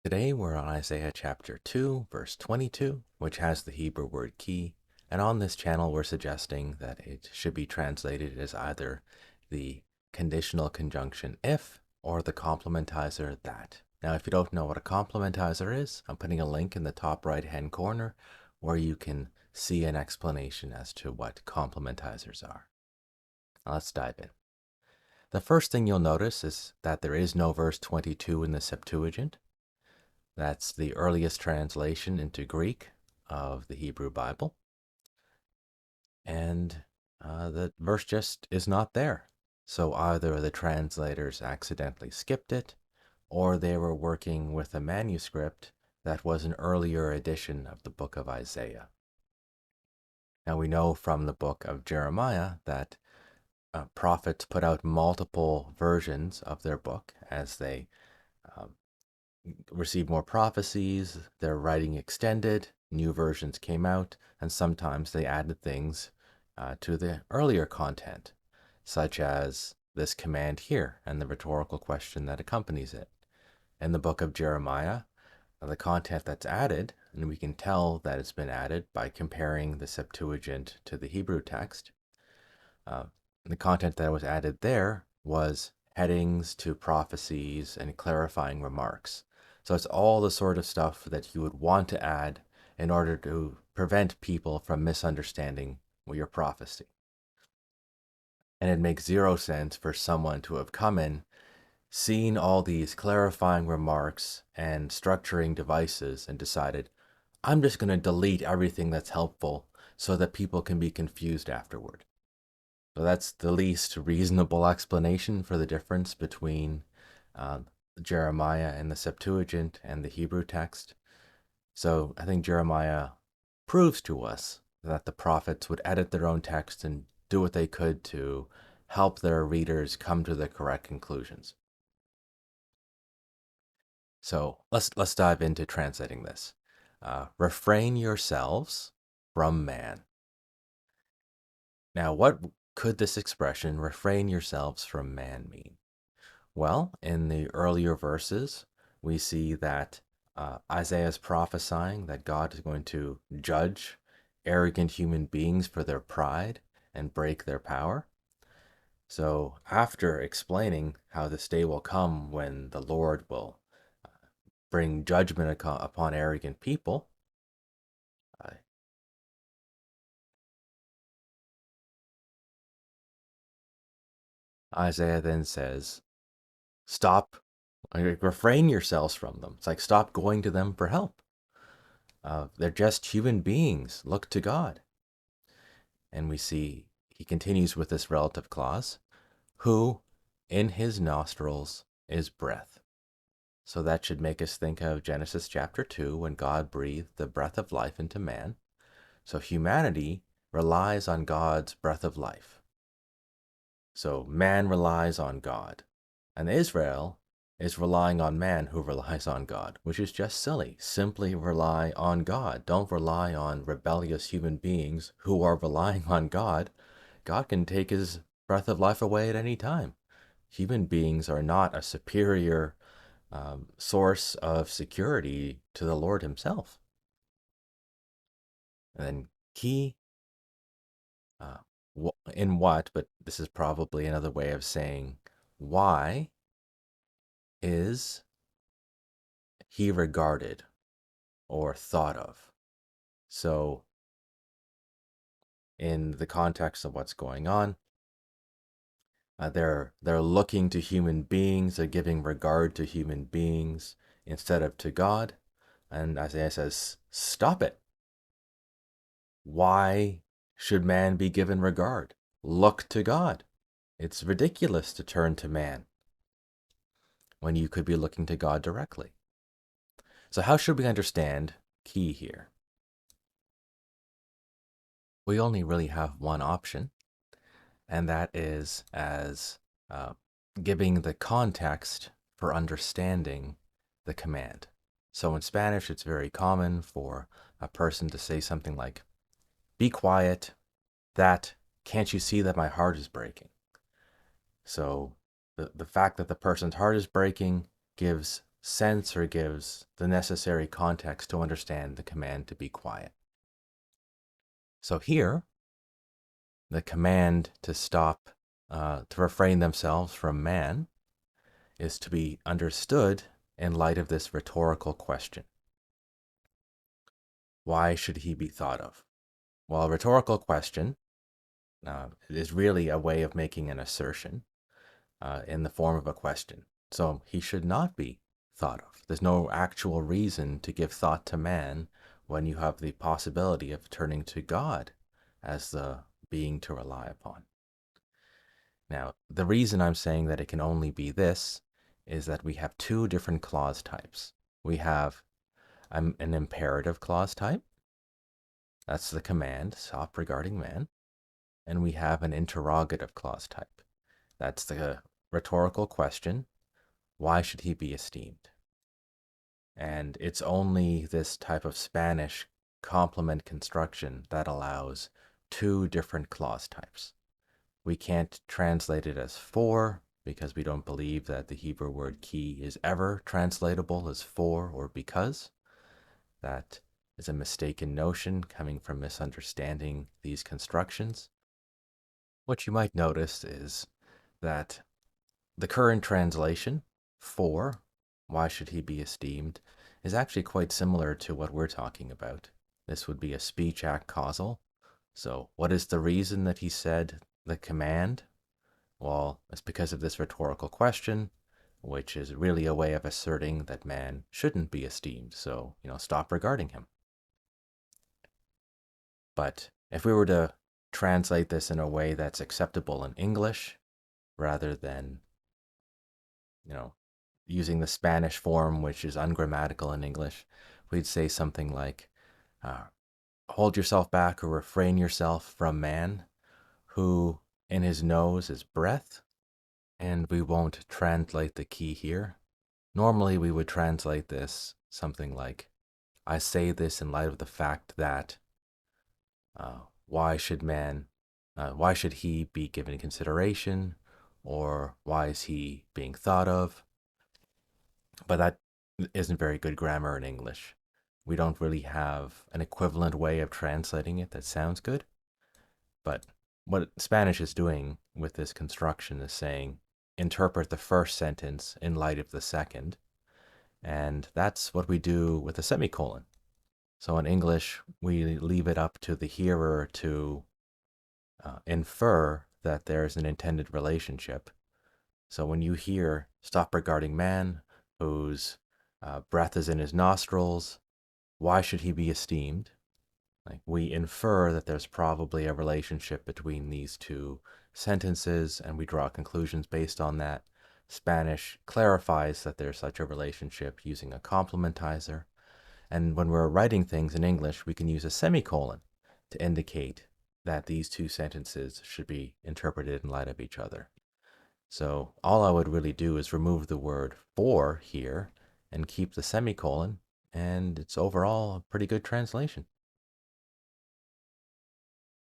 Today we're on Isaiah chapter 2, verse 22, which has the Hebrew word ki. And on this channel, we're suggesting that it should be translated as either the conditional conjunction if or the complementizer that. Now, if you don't know what a complementizer is, I'm putting a link in the top right-hand corner where you can see an explanation as to what complementizers are. Now, let's dive in. The first thing you'll notice is that there is no verse 22 in the Septuagint. That's the earliest translation into Greek of the Hebrew Bible. And the verse just is not there. So either the translators accidentally skipped it, or they were working with a manuscript that was an earlier edition of the book of Isaiah. Now we know from the book of Jeremiah that prophets put out multiple versions of their book as they received more prophecies, their writing extended, new versions came out, and sometimes they added things to the earlier content, such as this command here and the rhetorical question that accompanies it. In the book of Jeremiah, the content that's added, and we can tell that it's been added by comparing the Septuagint to the Hebrew text, the content that was added there was headings to prophecies and clarifying remarks. So it's all the sort of stuff that you would want to add in order to prevent people from misunderstanding your prophecy. And it makes zero sense for someone to have come in, seen all these clarifying remarks and structuring devices, and decided, I'm just going to delete everything that's helpful so that people can be confused afterward. So that's the least reasonable explanation for the difference between Jeremiah and the Septuagint and the Hebrew text. So I think Jeremiah proves to us that the prophets would edit their own text and do what they could to help their readers come to the correct conclusions. So let's dive into translating this. Refrain yourselves from man. Now, what could this expression, refrain yourselves from man, mean? Well, in the earlier verses, we see that Isaiah is prophesying that God is going to judge arrogant human beings for their pride and break their power. So, after explaining how this day will come when the Lord will bring judgment upon arrogant people, uh, Isaiah then says, stop, refrain yourselves from them. It's like, stop going to them for help. They're just human beings. Look to God. And we see he continues with this relative clause, who in his nostrils is breath. So that should make us think of Genesis chapter 2 when God breathed the breath of life into man. So humanity relies on God's breath of life. So man relies on God. And Israel is relying on man who relies on God, which is just silly. Simply rely on God. Don't rely on rebellious human beings who are relying on God. God can take his breath of life away at any time. Human beings are not a superior source of security to the Lord himself. And then key, uh, in what, but this is probably another way of saying why is he regarded or thought of. So in the context of what's going on, they're looking to human beings, they're giving regard to human beings instead of to God. And Isaiah says, stop it. Why should man be given regard? Look to God. It's ridiculous to turn to man when you could be looking to God directly. So how should we understand key here? We only really have one option, and that is as giving the context for understanding the command. So in Spanish, it's very common for a person to say something like, be quiet, that, can't you see that my heart is breaking? So the fact that the person's heart is breaking gives sense or gives the necessary context to understand the command to be quiet. So here, the command to stop, to refrain themselves from man, is to be understood in light of this rhetorical question. Why should he be thought of? Well, a rhetorical question is really a way of making an assertion in the form of a question. So he should not be thought of. There's no actual reason to give thought to man when you have the possibility of turning to God as the being to rely upon. Now, the reason I'm saying that it can only be this is that we have two different clause types. We have an imperative clause type. That's the command, stop regarding man. And we have an interrogative clause type. That's the rhetorical question, why should he be esteemed? And it's only this type of Spanish complement construction that allows two different clause types. We can't translate it as for because we don't believe that the Hebrew word ki is ever translatable as for or because. That is a mistaken notion coming from misunderstanding these constructions. What you might notice is that the current translation, for, why should he be esteemed, is actually quite similar to what we're talking about. This would be a speech act causal. So what is the reason that he said the command? Well, it's because of this rhetorical question, which is really a way of asserting that man shouldn't be esteemed. So, stop regarding him. But if we were to translate this in a way that's acceptable in English, rather than using the Spanish form, which is ungrammatical in English, we'd say something like, hold yourself back or refrain yourself from man, who in his nose is breath. And we won't translate the key here. Normally, we would translate this something like, I say this in light of the fact that, why should he be given consideration? Or why is he being thought of? But that isn't very good grammar in English. We don't really have an equivalent way of translating it that sounds good. But what Spanish is doing with this construction is saying, interpret the first sentence in light of the second. And that's what we do with a semicolon. So in English, we leave it up to the hearer to infer that there's an intended relationship. So when you hear, stop regarding man, whose breath is in his nostrils, why should he be esteemed? Like, we infer that there's probably a relationship between these two sentences, and we draw conclusions based on that. Spanish clarifies that there's such a relationship using a complementizer. And when we're writing things in English, we can use a semicolon to indicate that these two sentences should be interpreted in light of each other. So all I would really do is remove the word for here and keep the semicolon, and it's overall a pretty good translation.